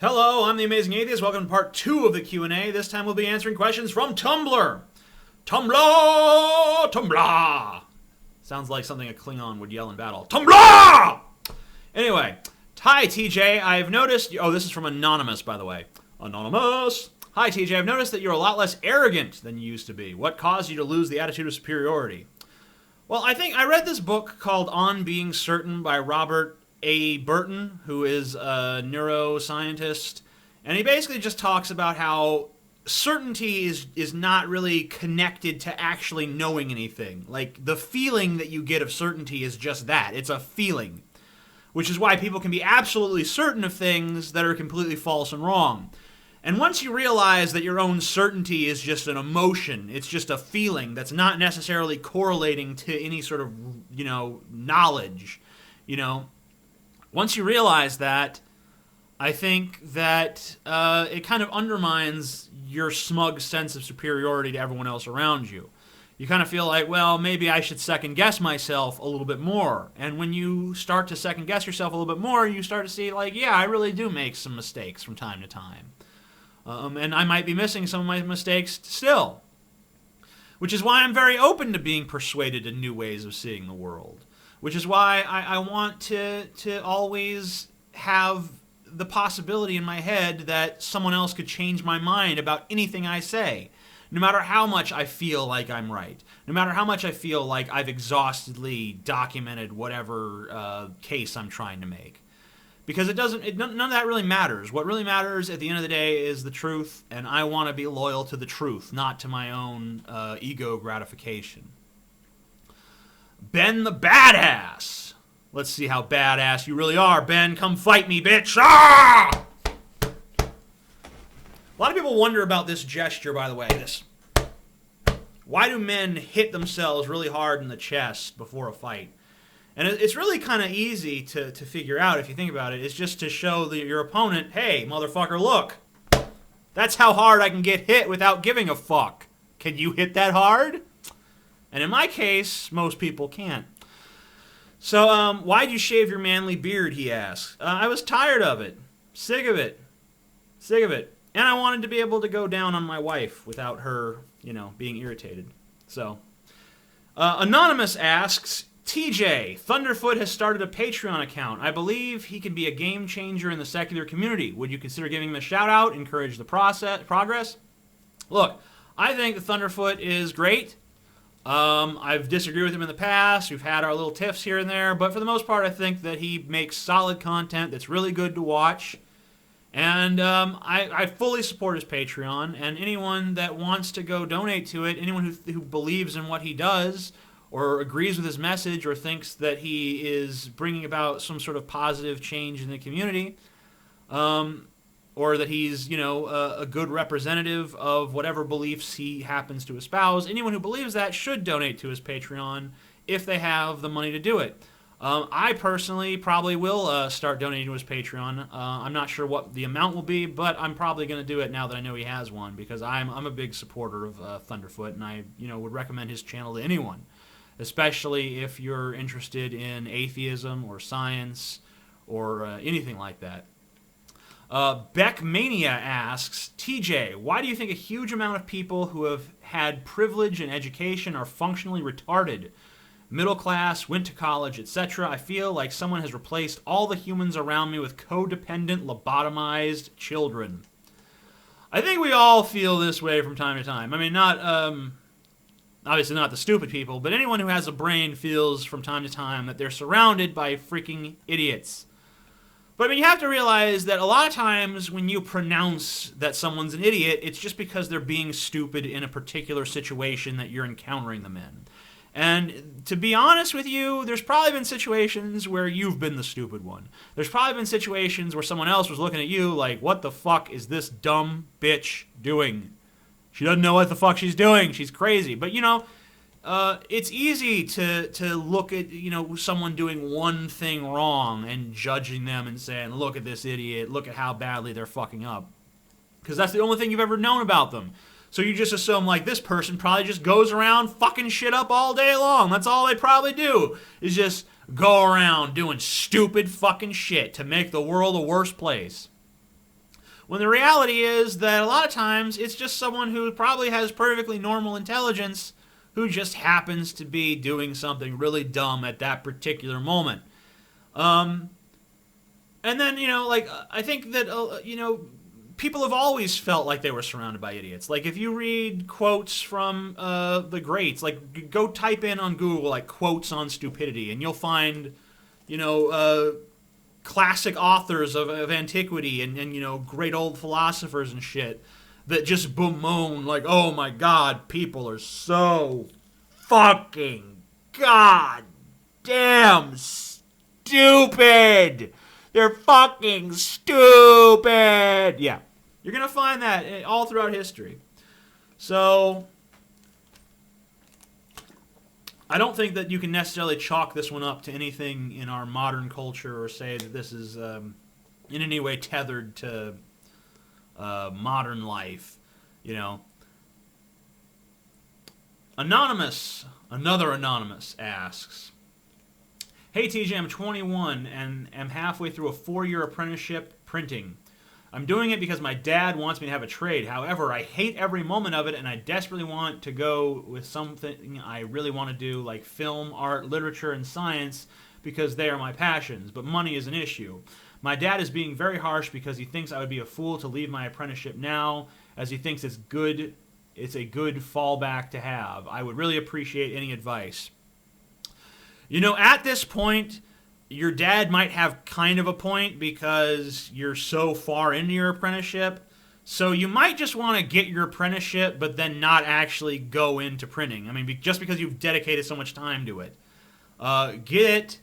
Hello, I'm the Amazing Atheist. Welcome to part 2 of the Q&A. This time we'll be answering questions from Tumblr. Tumblr! Sounds like something a Klingon would yell in battle. Tumblr! Anyway, hi TJ, I've noticed... Oh, this is from Anonymous, by the way. Anonymous! Hi TJ, I've noticed that you're a lot less arrogant than you used to be. What caused you to lose the attitude of superiority? Well, I think I read this book called On Being Certain by Robert A. Burton, who is a neuroscientist, and he basically just talks about how certainty is not really connected to actually knowing anything. Like, the feeling that you get of certainty is just that. It's a feeling, which is why people can be absolutely certain of things that are completely false and wrong. And once you realize that your own certainty is just an emotion, it's just a feeling that's not necessarily correlating to any sort of, knowledge, once you realize that, I think that it kind of undermines your smug sense of superiority to everyone else around you. You kind of feel like, well, maybe I should second-guess myself a little bit more. And when you start to second-guess yourself a little bit more, you start to see, like, yeah, I really do make some mistakes from time to time. And I might be missing some of my mistakes still. Which is why I'm very open to being persuaded to new ways of seeing the world. Which is why I want to always have the possibility in my head that someone else could change my mind about anything I say. No matter how much I feel like I'm right. No matter how much I feel like I've exhaustively documented whatever case I'm trying to make. Because none of that really matters. What really matters at the end of the day is the truth, and I want to be loyal to the truth, not to my own ego gratification. Ben the Badass. Let's see how badass you really are, Ben. Come fight me, bitch. Ah! A lot of people wonder about this gesture, by the way. Why do men hit themselves really hard in the chest before a fight? And it's really kind of easy to figure out if you think about it. It's just to show your opponent, hey, motherfucker, look. That's how hard I can get hit without giving a fuck. Can you hit that hard? And in my case, most people can't. So, why'd you shave your manly beard, he asks. I was tired of it. Sick of it. And I wanted to be able to go down on my wife without her, being irritated. So, Anonymous asks, TJ, Thunderfoot has started a Patreon account. I believe he can be a game changer in the secular community. Would you consider giving him a shout out, encourage the progress? Look, I think the Thunderfoot is great. I've disagreed with him in the past. We've had our little tiffs here and there, but for the most part, I think that he makes solid content that's really good to watch. And I fully support his Patreon, and anyone that wants to go donate to it, anyone who believes in what he does, or agrees with his message, or thinks that he is bringing about some sort of positive change in the community, or that he's, a good representative of whatever beliefs he happens to espouse. Anyone who believes that should donate to his Patreon if they have the money to do it. I personally probably will start donating to his Patreon. I'm not sure what the amount will be, but I'm probably going to do it now that I know he has one, because I'm a big supporter of Thunderfoot, and I would recommend his channel to anyone, especially if you're interested in atheism or science or anything like that. Beckmania asks, TJ, why do you think a huge amount of people who have had privilege and education are functionally retarded? Middle class, went to college, etc. I feel like someone has replaced all the humans around me with codependent, lobotomized children. I think we all feel this way from time to time. I mean, not, obviously not the stupid people, but anyone who has a brain feels from time to time that they're surrounded by freaking idiots. But I mean, you have to realize that a lot of times when you pronounce that someone's an idiot, it's just because they're being stupid in a particular situation that you're encountering them in. And to be honest with you, there's probably been situations where you've been the stupid one. There's probably been situations where someone else was looking at you like, what the fuck is this dumb bitch doing? She doesn't know what the fuck she's doing. She's crazy. But, it's easy to look at, someone doing one thing wrong and judging them and saying, look at this idiot, look at how badly they're fucking up. Because that's the only thing you've ever known about them. So you just assume, like, this person probably just goes around fucking shit up all day long. That's all they probably do, is just go around doing stupid fucking shit to make the world a worse place. When the reality is that a lot of times it's just someone who probably has perfectly normal intelligence who just happens to be doing something really dumb at that particular moment. And then, I think that, people have always felt like they were surrounded by idiots. Like, if you read quotes from the greats, like, go type in on Google, like, quotes on stupidity, and you'll find, classic authors of antiquity and great old philosophers and shit that just bemoan, like, oh my god, people are so fucking goddamn stupid. They're fucking stupid. Yeah. You're going to find that all throughout history. So, I don't think that you can necessarily chalk this one up to anything in our modern culture or say that this is in any way tethered to modern life. Another anonymous asks, hey TJ, I'm 21 and am halfway through a 4-year apprenticeship printing. I'm doing it because my dad wants me to have a trade. However, I hate every moment of it and I desperately want to go with something I really want to do, like film, art, literature, and science, because they are my passions. But money is an issue. My dad is being very harsh because he thinks I would be a fool to leave my apprenticeship now, as he thinks it's a good fallback to have. I would really appreciate any advice. At this point, your dad might have kind of a point because you're so far into your apprenticeship. So you might just want to get your apprenticeship, but then not actually go into printing. I mean, just because you've dedicated so much time to it. Get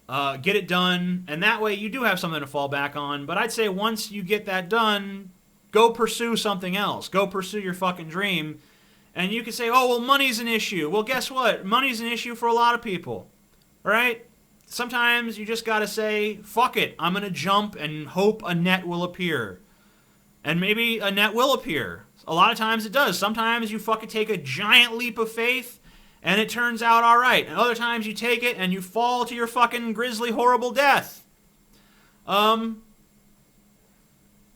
it done, and that way you do have something to fall back on. But I'd say once you get that done, go pursue something else. Go pursue your fucking dream. And you can say, oh, well, money's an issue. Well, guess what? Money's an issue for a lot of people. All right? Sometimes you just got to say, fuck it. I'm going to jump and hope a net will appear. And maybe a net will appear. A lot of times it does. Sometimes you fucking take a giant leap of faith and it turns out all right. And other times you take it and you fall to your fucking grisly, horrible death. But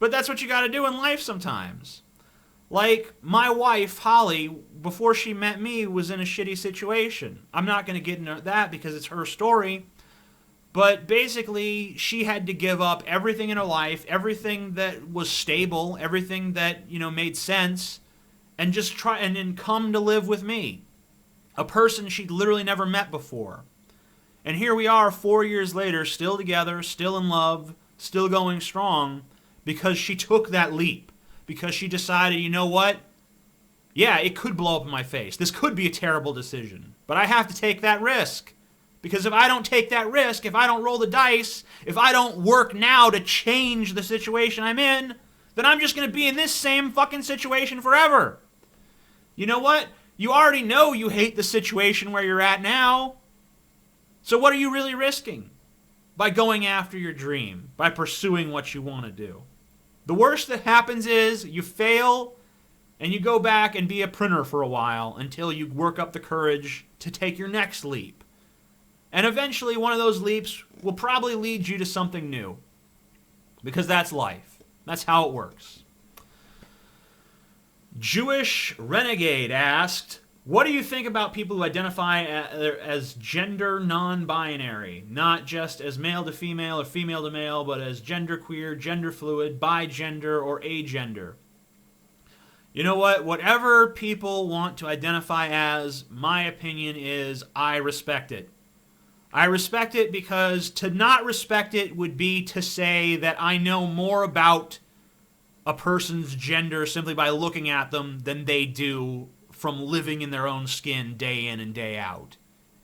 that's what you got to do in life sometimes. Like, my wife, Holly, before she met me, was in a shitty situation. I'm not going to get into that because it's her story. But basically, she had to give up everything in her life, everything that was stable, everything that, made sense, and just try and then come to live with me. A person she'd literally never met before. And here we are 4 years later, still together, still in love, still going strong, because she took that leap. Because she decided, you know what? Yeah, it could blow up in my face. This could be a terrible decision. But I have to take that risk. Because if I don't take that risk, if I don't roll the dice, if I don't work now to change the situation I'm in, then I'm just going to be in this same fucking situation forever. You know what? You already know you hate the situation where you're at now. So what are you really risking? By going after your dream. By pursuing what you want to do. The worst that happens is you fail and you go back and be a printer for a while until you work up the courage to take your next leap. And eventually one of those leaps will probably lead you to something new. Because that's life. That's how it works. Jewish Renegade asked, what do you think about people who identify as gender non-binary? Not just as male to female or female to male, but as genderqueer, gender fluid, bigender, or agender. You know what? Whatever people want to identify as, my opinion is I respect it. I respect it because to not respect it would be to say that I know more about a person's gender simply by looking at them than they do from living in their own skin day in and day out.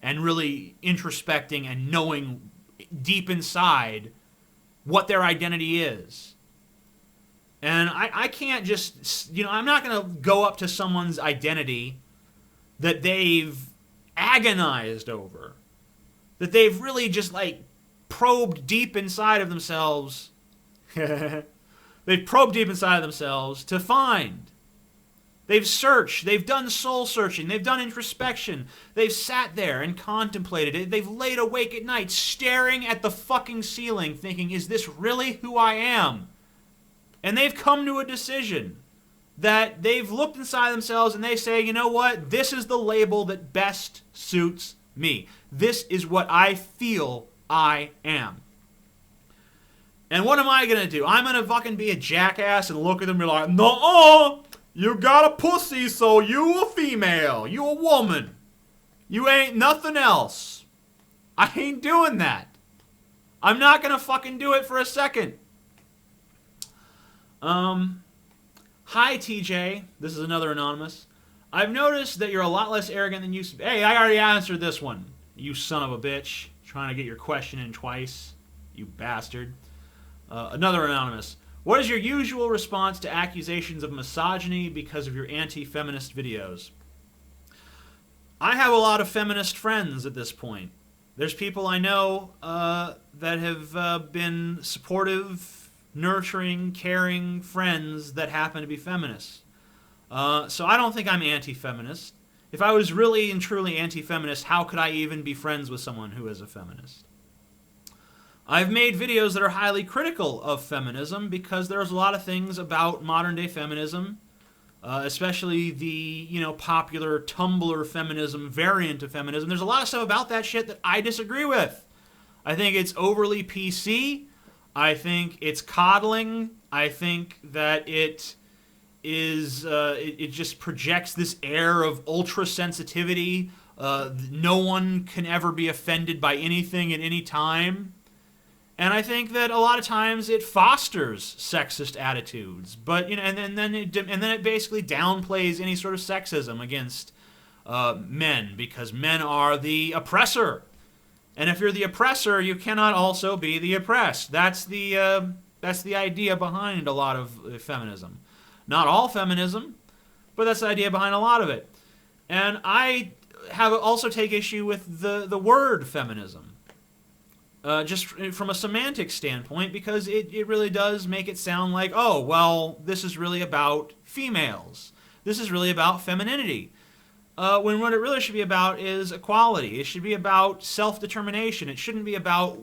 And really introspecting and knowing deep inside what their identity is. And I can't just, I'm not going to go up to someone's identity that they've agonized over. That they've really just, probed deep inside of themselves. They've probed deep inside of themselves to find. They've searched. They've done soul searching. They've done introspection. They've sat there and contemplated it. They've laid awake at night staring at the fucking ceiling thinking, is this really who I am? And they've come to a decision that they've looked inside themselves and they say, you know what? This is the label that best suits me. This is what I feel I am. And what am I going to do? I'm going to fucking be a jackass and look at them and be like, no, you got a pussy, so you a female. You a woman. You ain't nothing else. I ain't doing that. I'm not going to fucking do it for a second. Hi, TJ. This is another anonymous. I've noticed that you're a lot less arrogant than you used to be. Hey, I already answered this one. You son of a bitch. Trying to get your question in twice. You bastard. Another anonymous. What is your usual response to accusations of misogyny because of your anti-feminist videos? I have a lot of feminist friends at this point. There's people I know that have been supportive, nurturing, caring friends that happen to be feminists. So I don't think I'm anti-feminist. If I was really and truly anti-feminist, how could I even be friends with someone who is a feminist? I've made videos that are highly critical of feminism because there's a lot of things about modern-day feminism, especially the, popular Tumblr feminism variant of feminism. There's a lot of stuff about that shit that I disagree with. I think it's overly PC. I think it's coddling. I think that it just projects this air of ultra sensitivity. No one can ever be offended by anything at any time. And I think that a lot of times it fosters sexist attitudes, but and then it basically downplays any sort of sexism against men, because men are the oppressor, and if you're the oppressor, you cannot also be the oppressed. That's the idea behind a lot of feminism. Not all feminism, but that's the idea behind a lot of it. And I have also take issue with the word feminism. Just from a semantic standpoint, because it really does make it sound like, oh, well, this is really about females. This is really about femininity. When what it really should be about is equality. It should be about self-determination. It should be about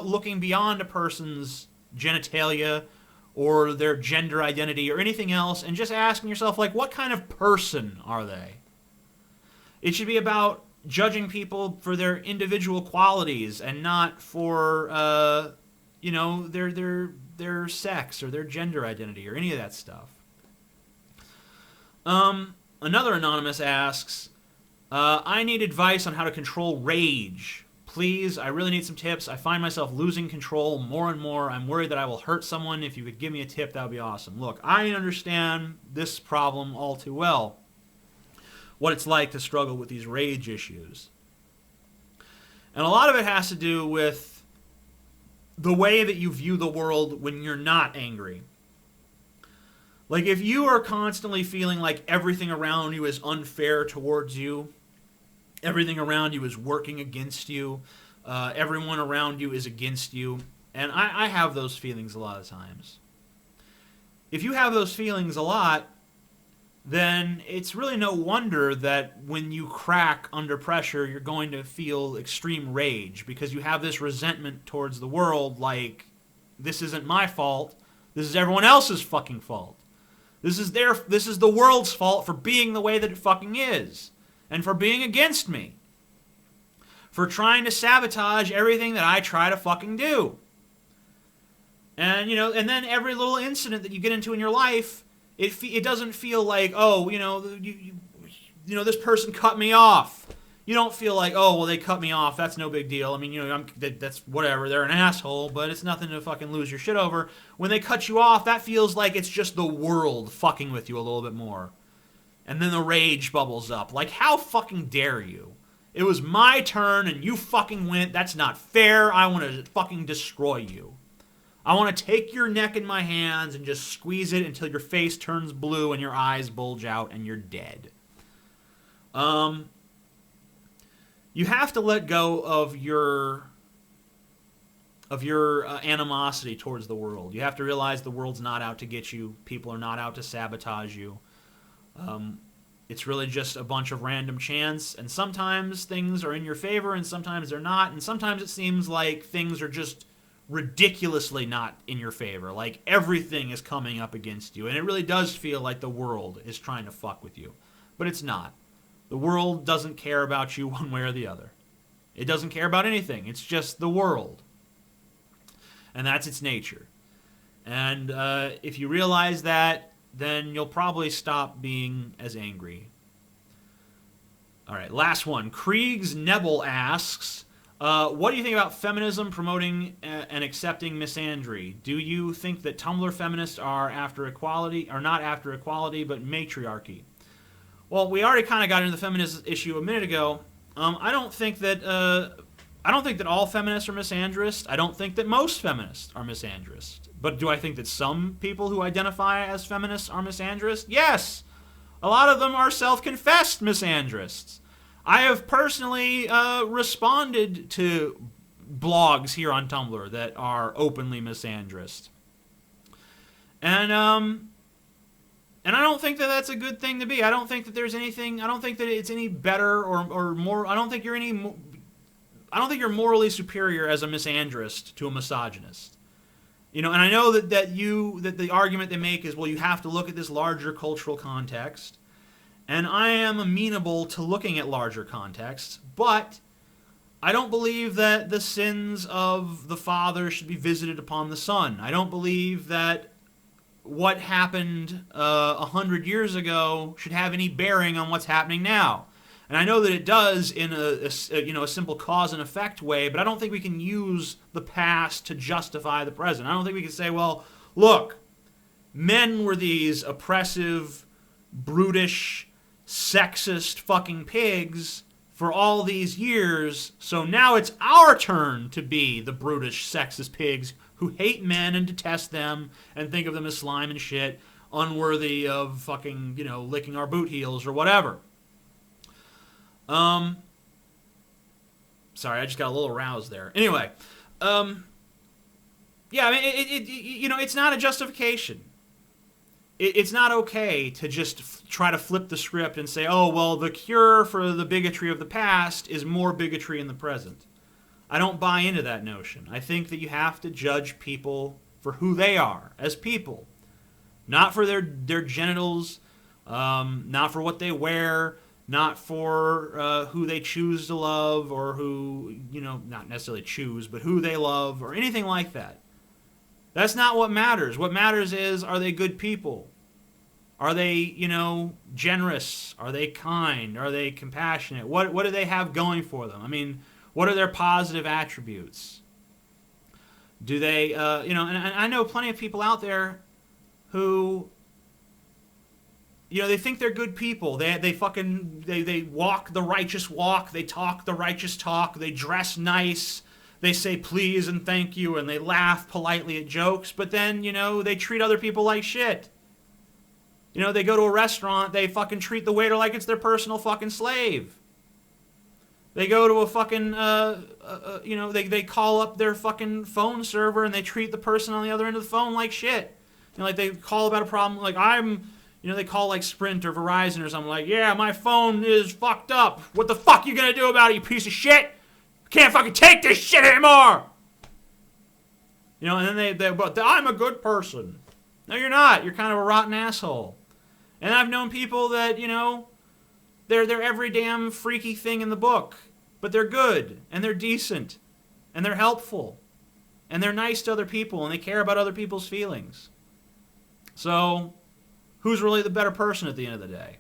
looking beyond a person's genitalia or their gender identity or anything else and just asking yourself, like, what kind of person are they? It should be about judging people for their individual qualities and not for their sex or their gender identity or any of that stuff. Another anonymous asks, I need advice on how to control rage. Please, I really need some tips. I find myself losing control more and more. I'm worried that I will hurt someone. If you could give me a tip, that would be awesome. Look, I understand this problem all too well. What it's like to struggle with these rage issues. And a lot of it has to do with the way that you view the world when you're not angry. Like, if you are constantly feeling like everything around you is unfair towards you, everything around you is working against you, everyone around you is against you, and I have those feelings a lot of times. If you have those feelings a lot, then it's really no wonder that when you crack under pressure, you're going to feel extreme rage, because you have this resentment towards the world, like, this isn't my fault, this is everyone else's fucking fault. This is the world's fault for being the way that it fucking is, and for being against me, for trying to sabotage everything that I try to fucking do. And, and then every little incident that you get into in your life, it doesn't feel like, oh, this person cut me off. You don't feel like, oh, well, they cut me off. That's no big deal. I mean, that's whatever. They're an asshole, but it's nothing to fucking lose your shit over. When they cut you off, that feels like it's just the world fucking with you a little bit more. And then the rage bubbles up. Like, how fucking dare you? It was my turn and you fucking went. That's not fair. I want to fucking destroy you. I want to take your neck in my hands and just squeeze it until your face turns blue and your eyes bulge out and you're dead. You have to let go of your animosity towards the world. You have to realize the world's not out to get you. People are not out to sabotage you. It's really just a bunch of random chance, and sometimes things are in your favor and sometimes they're not, and sometimes it seems like things are just ridiculously not in your favor. Like, everything is coming up against you. And it really does feel like the world is trying to fuck with you. But it's not. The world doesn't care about you one way or the other. It doesn't care about anything. It's just the world. And that's its nature. And if you realize that, then you'll probably stop being as angry. All right, last one. Kriegs Nebel asks, what do you think about feminism promoting and accepting misandry? Do you think that Tumblr feminists are after equality, or not after equality, but matriarchy? Well, we already kind of got into the feminist issue a minute ago. I don't think that all feminists are misandrist. I don't think that most feminists are misandrist. But do I think that some people who identify as feminists are misandrist? Yes. A lot of them are self-confessed misandrists. I have personally responded to blogs here on Tumblr that are openly misandrist. And I don't think that that's a good thing to be. I don't think that there's anything, I don't think that it's any better or more, I don't think you're morally superior as a misandrist to a misogynist. You know, and I know that the argument they make is, well, you have to look at this larger cultural context. And I am amenable to looking at larger contexts, but I don't believe that the sins of the father should be visited upon the son. I don't believe that what happened 100 years ago should have any bearing on what's happening now. And I know that it does in a simple cause and effect way, but I don't think we can use the past to justify the present. I don't think we can say, well, look, men were these oppressive, brutish, sexist fucking pigs for all these years, so now it's our turn to be the brutish, sexist pigs who hate men and detest them and think of them as slime and shit, unworthy of fucking, licking our boot heels or whatever. Sorry, I just got a little aroused there. Anyway, yeah, I mean, it's not a justification. It's not okay to just try to flip the script and say, oh, well, the cure for the bigotry of the past is more bigotry in the present. I don't buy into that notion. I think that you have to judge people for who they are as people. Not for their genitals, not for what they wear, not for who they choose to love or who, not necessarily choose, but who they love or anything like that. That's not what matters. What matters is, are they good people? Are they, generous? Are they kind? Are they compassionate? What do they have going for them? I mean, what are their positive attributes? Do they, and I know plenty of people out there who, they think they're good people. They walk the righteous walk. They talk the righteous talk. They dress nice. They say please and thank you, and they laugh politely at jokes. But then, they treat other people like shit. They go to a restaurant. They fucking treat the waiter like it's their personal fucking slave. They go to a fucking, they call up their fucking phone server and they treat the person on the other end of the phone like shit. Like they call about a problem, like they call like Sprint or Verizon or something, like, yeah, my phone is fucked up. What the fuck you gonna do about it, you piece of shit? Can't fucking take this shit anymore. And then but I'm a good person. No, you're not. You're kind of a rotten asshole. And I've known people that, they're every damn freaky thing in the book. But they're good, and they're decent, and they're helpful, and they're nice to other people, and they care about other people's feelings. So, who's really the better person at the end of the day?